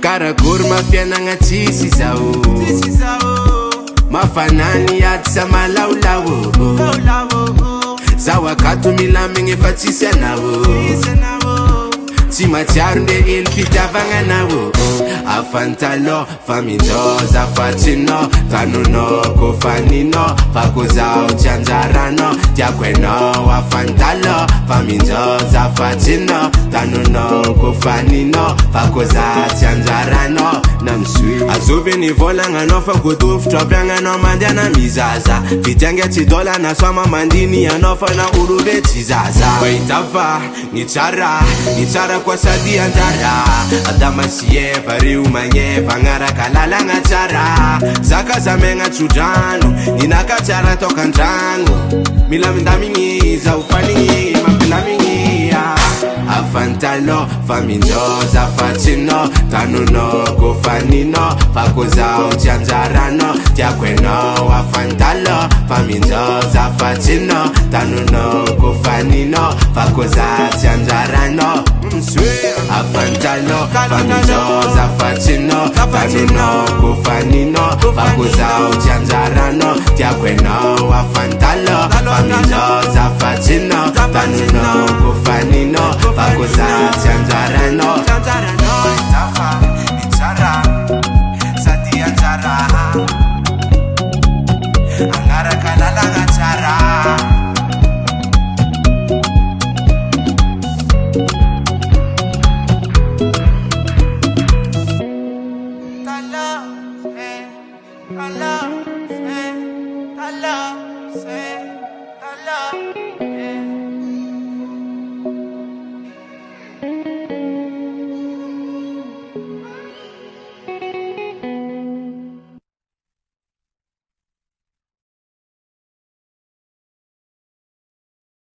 Karakory mafianagna tsisy zao mafanany ady sa malaolao zaho akato milamigny efa tsisy anao tsy matsiaro nde elo fitiavagna anao afany taloha fa minjoza fa tsinao tanonao ko faninao fa ko zaho tsy anjaranao tiako enao afany taloha fa minjoza fa tsinao tanonao ko faninao fa ko zaho tsy anjaranao namsui azovy ny vôlagnanao fa godofitra aviagnanao mandiana mizaza vitianga tsy dola na soma mandiny anao fa na olo re tsy zaza mahita fa ny tsara kwa sady anjara adamasieva reo magneva agnaraka lalagna tsara zaka zamegna tsodrano ninaka tsara tokandragno milamindamigny zaho fanigny mampilamigny afany taloha fa minjoza fa tsinao tanonao ko faninao fa ko zaho tsy anjaranao tiako enao afany taloha fa minjoza fa tsinao tanonao ko faninao fa ko zaho tsy anjaranao afany taloha fa minjoza fa tsinao tanonao ko faninao fa ko zaho tsy anjaranao tiako enao afany taloha fa minjoza fa tsinao tanonao